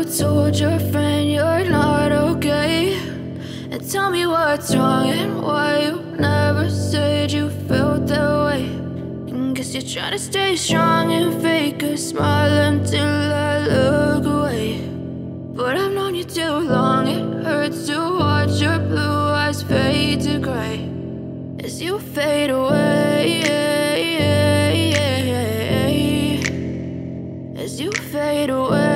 told your friend you're not okay? And tell me what's wrong and why you never said you felt that way. And guess you're trying to stay strong and fake a smile until I look away. But I've known you too long, it hurts to watch your blue eyes fade to gray as you fade away, as you fade away.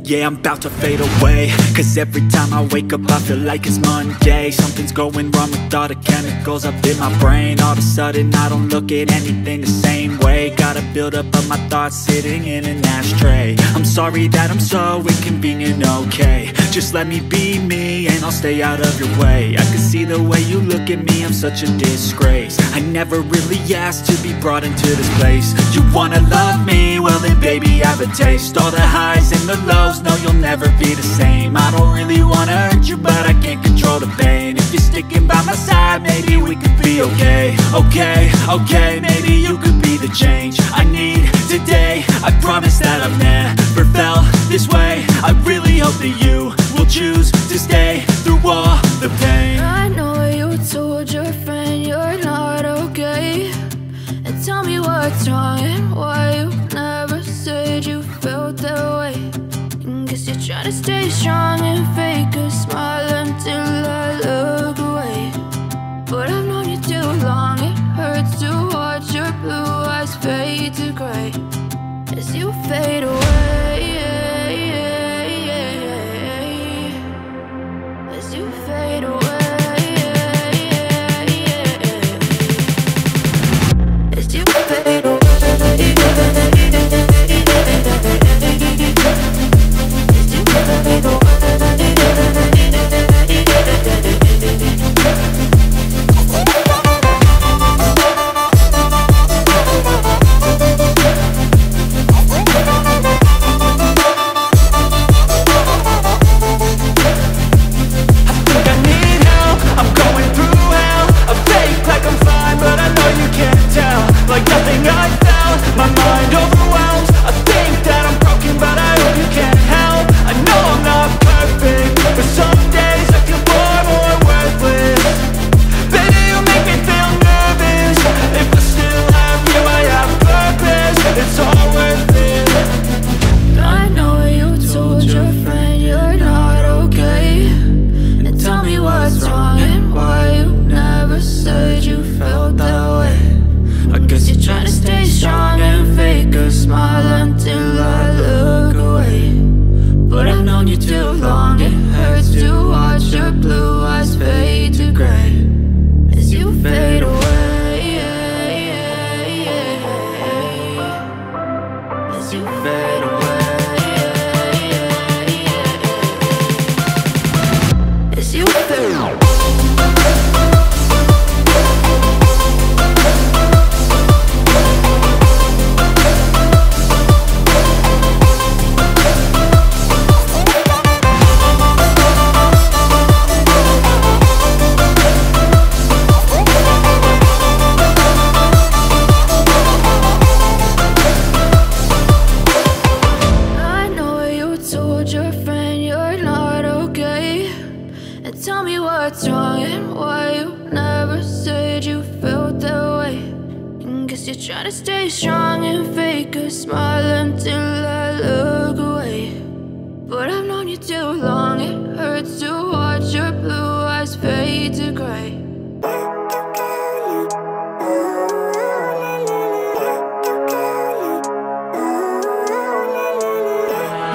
Yeah, I'm about to fade away, cause every time I wake up I feel like it's Monday. Something's going wrong with all the chemicals up in my brain. All of a sudden I don't look at anything the same way. Gotta build up of my thoughts sitting in an ashtray. I'm sorry that I'm so inconvenient, okay? Just let me be me and I'll stay out of your way. I can see the way you look at me, I'm such a disgrace. I never really asked to be brought into this place. You wanna love me? Well then baby, have a taste. All the highs and the lows, no, you'll never be the same. I don't really wanna hurt you, but I can't control the pain. If you're sticking by my side, maybe we could be okay. Okay, maybe you could be the change I need today. I promise that I've never felt this way. I really hope that you will choose to stay through all the pain. I know you told your friend you're not okay. And tell me what's wrong and why you never said you felt that way. Guess you're trying to stay strong and fake a smile until I look away. But I've known you too long, it hurts to watch your blue eyes fade to gray as you fade away, as you fade away, as you fade away.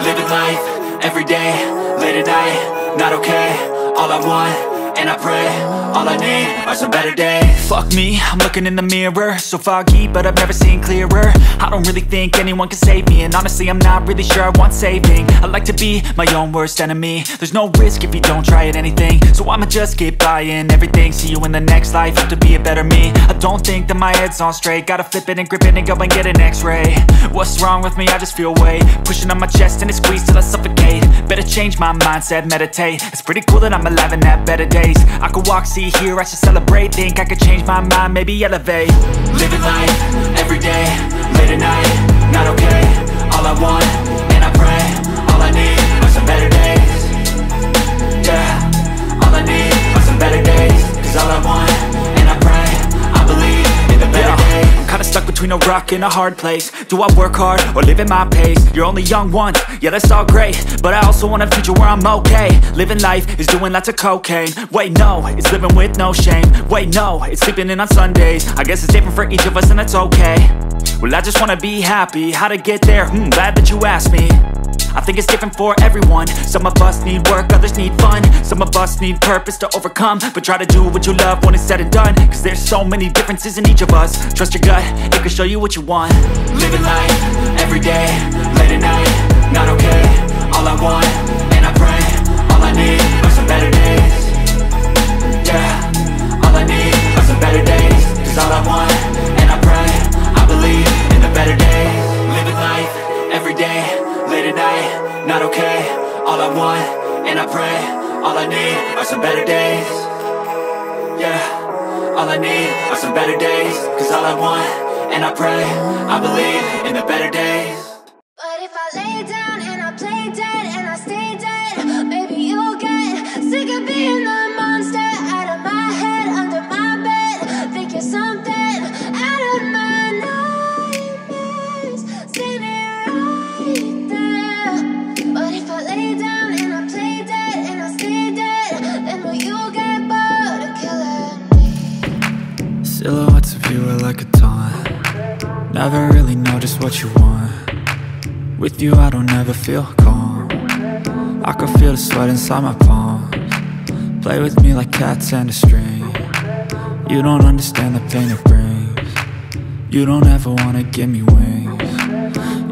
Living life, every day, late at night, not okay. All I want, and I pray, all I need are some better days. Fuck me, I'm looking in the mirror, so foggy, but I've never seen clearer. I don't really think anyone can save me, and honestly I'm not really sure I want saving. I like to be my own worst enemy. There's no risk if you don't try at anything, so I'ma just keep buying everything. See you in the next life, have to be a better me. I don't think that my head's on straight, gotta flip it and grip it and go and get an x-ray. What's wrong with me? I just feel weight pushing on my chest and it squeezes till I suffocate. Better change my mindset, meditate. It's pretty cool that I'm alive and have better days. I could walk, see, hear, I should celebrate. Think I could change my mind, maybe elevate. Living life, every day, late at night, not between a rock and a hard place. Do I work hard or live at my pace? You're only young once, yeah that's all great, but I also want a future where I'm okay. Living life is doing lots of cocaine. Wait no, it's living with no shame. Wait no, it's sleeping in on Sundays. I guess it's different for each of us and that's okay. Well I just wanna be happy, how to get there? Glad that you asked me. I think it's different for everyone. Some of us need work, others need fun. Some of us need purpose to overcome. But try to do what you love when it's said and done, cause there's so many differences in each of us. Trust your gut, it can show you what you want. Living life, everyday, late at night, not okay. All I want, and I pray, all I need are some better days. Yeah, all I need are some better days. Cause all I want, and I pray, I believe in the better days. Living life, everyday, late at night, not okay. All I want, and I pray, all I need are some better days. Yeah, all I need are some better days. Cause all I want, and I pray, I believe in the better days. But if I lay down and I play dead and I stay dead, maybe you'll get sick of being the monster out of my head, under my bed. Think you're something out of my nightmares, standing right there. But if I lay down and I play dead and I stay dead, then will you get bored of killing me? Silhouettes of you are like a taunt. Never really know just what you want. With you I don't ever feel calm. I can feel the sweat inside my palms. Play with me like cats and a string. You don't understand the pain it brings. You don't ever wanna give me wings.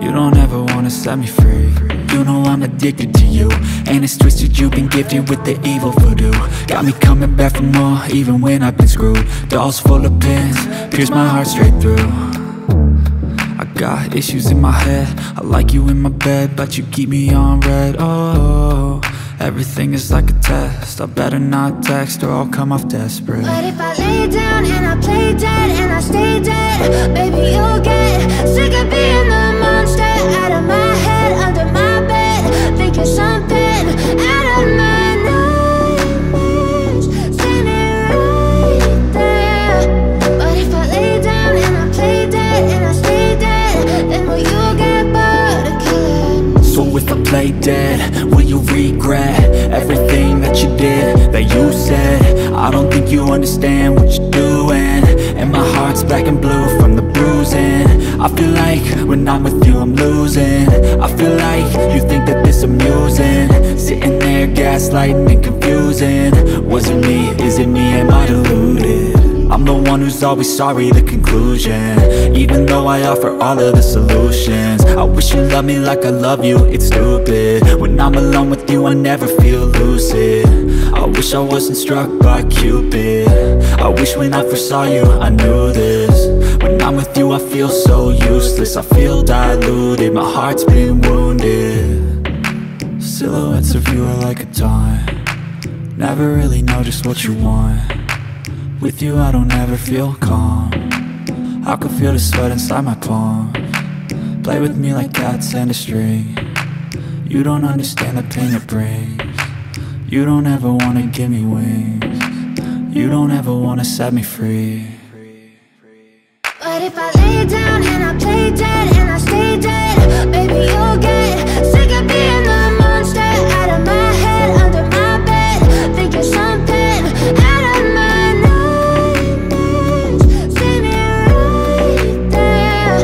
You don't ever wanna set me free. You know I'm addicted to you, and it's twisted, you've been gifted with the evil voodoo. Got me coming back for more, even when I've been screwed. Dolls full of pins, pierce my heart straight through. I got issues in my head, I like you in my bed, but you keep me on red. Oh, everything is like a test. I better not text or I'll come off desperate. But if I lay down and I play dead and I stay dead, baby you'll get sick of being the monster out of my head, under my bed. Think you're something out of my nightmares, standing right there. But if I lay down and I play dead and I stay dead, then will you get bored of killing me? So if I play dead, will you regret everything that you did, that you said? I don't think you understand what you're doing, and my heart's black and blue from the bruising. I feel like when I'm with you I'm losing. I feel like you think that this amusing, sitting there gaslighting and confusing. Was it me? Is it me? Am I deluded? I'm the one who's always sorry, the conclusion. Even though I offer all of the solutions, I wish you loved me like I love you, it's stupid. When I'm alone with you I never feel lucid. I wish I wasn't struck by Cupid. I wish when I first saw you I knew this. When I'm with you I feel so useless, I feel diluted, my heart's been wounded. Silhouettes of you are like a taunt. Never really know just what you want. With you I don't ever feel calm. I can feel the sweat inside my palms. Play with me like cats and a string. You don't understand the pain it brings. You don't ever wanna give me wings. You don't ever wanna set me free. But if I lay down and I play dead and I stay dead, baby you'll get sick of being the monster out of my head, under my bed. Think you're something out of my nightmares, standing right there.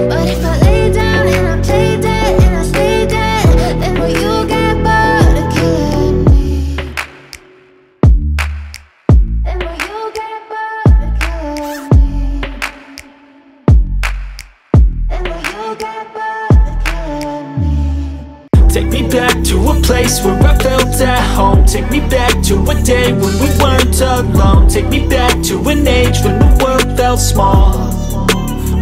But if I lay down and I play dead and I stay dead, then will you get bored of killing me? Then will you get bored of killing me? And will you get bored of killing me? Take me back to a place where I felt at home. Take me back to a day when we weren't alone. Take me back to an age when the world felt small,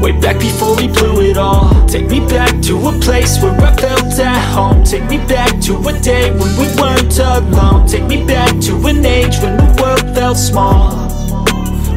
way back before we blew it all. Take me back to a place where I felt at home. Take me back to a day when we weren't alone. Take me back to an age when the world felt small,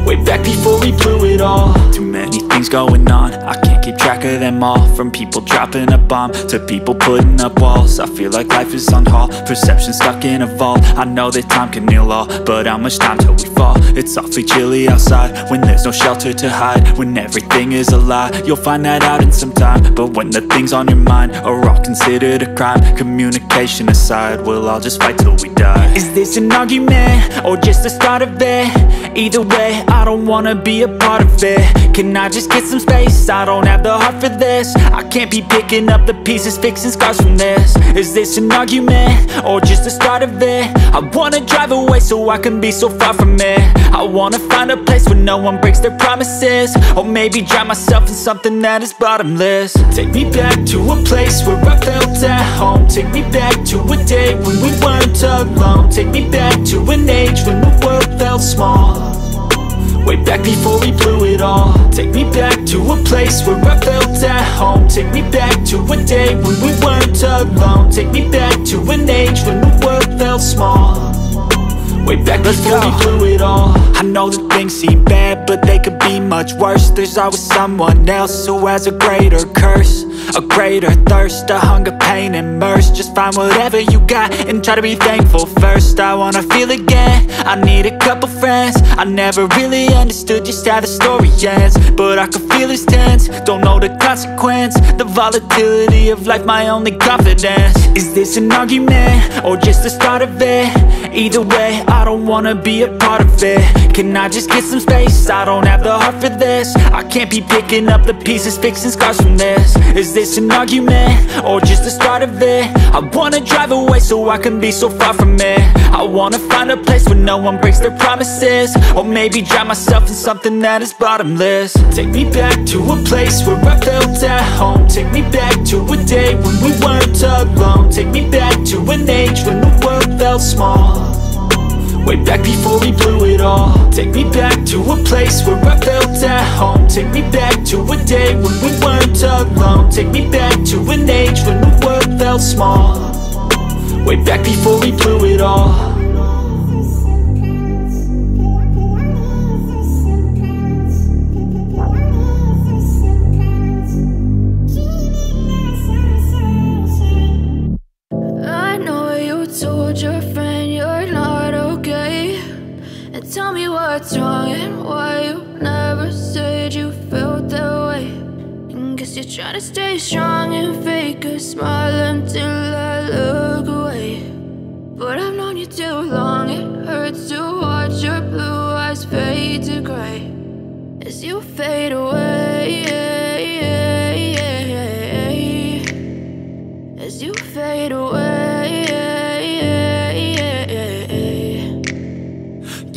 way back before we blew it all. Too many things going on, I can't keep track of them all. From people dropping a bomb to people putting up walls. I feel like life is on hold, perception stuck in a vault. I know that time can heal all, but how much time till we fall? It's awfully chilly outside when there's no shelter to hide. When everything is a lie, you'll find that out in some time. But when the things on your mind are all considered a crime, communication aside, we'll all just fight till we die. Is this an argument or just the start of it? Either way, I don't wanna be a part of it. Can I just get some space? I don't have the heart for this. I can't be picking up the pieces, fixing scars from this. Is this an argument or just the start of it? I wanna drive away so I can be so far from it. I wanna find a place where no one breaks their promises. Or maybe drown myself in something that is bottomless. Take me back to a place where I felt at home. Take me back to a day when we weren't alone. Take me back to an age when the world felt small, way back before we blew it all. Take me back to a place where I felt at home. Take me back to a day when we weren't alone. Take me back to an age when the world felt small, way back before we blew it all. I know that things seem bad, but they could be much worse. There's always someone else who has a greater curse, a greater thirst, a hunger, pain, and mercy. Just find whatever you got and try to be thankful first. I wanna feel again, I need a couple friends. I never really understood just how the story ends, but I can feel it's tense, don't know the consequence. The volatility of life, my only confidence. Is this an argument or just the start of it? Either way, I don't wanna be a part of it. Can I just get some space? I don't have the heart for this. I can't be picking up the pieces, fixing scars from this. Is this an argument or just the start of it? I wanna drive away so I can be so far from it. I wanna find a place where no one breaks their promises. Or maybe drown myself in something that is bottomless. Take me back to a place where I felt at home. Take me back to a day when we weren't alone. Take me back to an age when the world felt small, way back before we blew it all. Take me back to a place where I felt at home. Take me back to a day when we weren't alone. Take me back to an age when the world felt small, way back before we blew it all. I know you told your friend you're not okay, and tell me what's wrong and why you never said you felt that way. And guess you're trying to stay strong and fake a smile until I look away. But I've known you too long, it hurts to watch your blue eyes fade to gray as you fade away, as you fade away.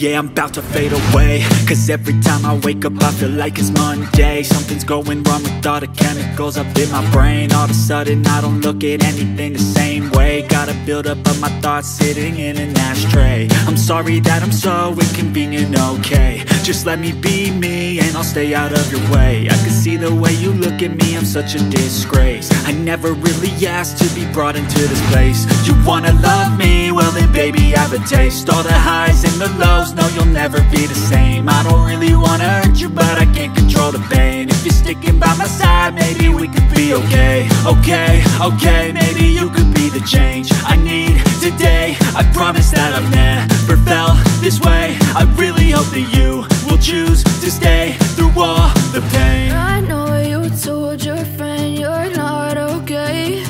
Yeah, I'm about to fade away, cause every time I wake up I feel like it's Monday. Something's going wrong with all the chemicals up in my brain. All of a sudden I don't look at anything the same way. Got a buildup of my thoughts sitting in an ashtray. I'm sorry that I'm so inconvenient, okay. Just let me be me and I'll stay out of your way. I can see the way you look at me, I'm such a disgrace. I never really asked to be brought into this place. You wanna love me? Well then baby I have a taste. All the highs and the lows, no you'll never be the same. I don't really wanna hurt you but I can't control the pain. If you're sticking by my side maybe we could be okay. Okay, maybe you could be the change I need today. I promise that I've never felt this way. I really hope that you will choose to stay through all the pain. I know you told your friend you're not okay,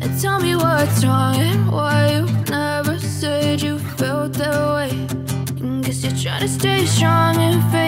and tell me what's wrong and why you never said you felt that way. And guess you're trying to stay strong and fair.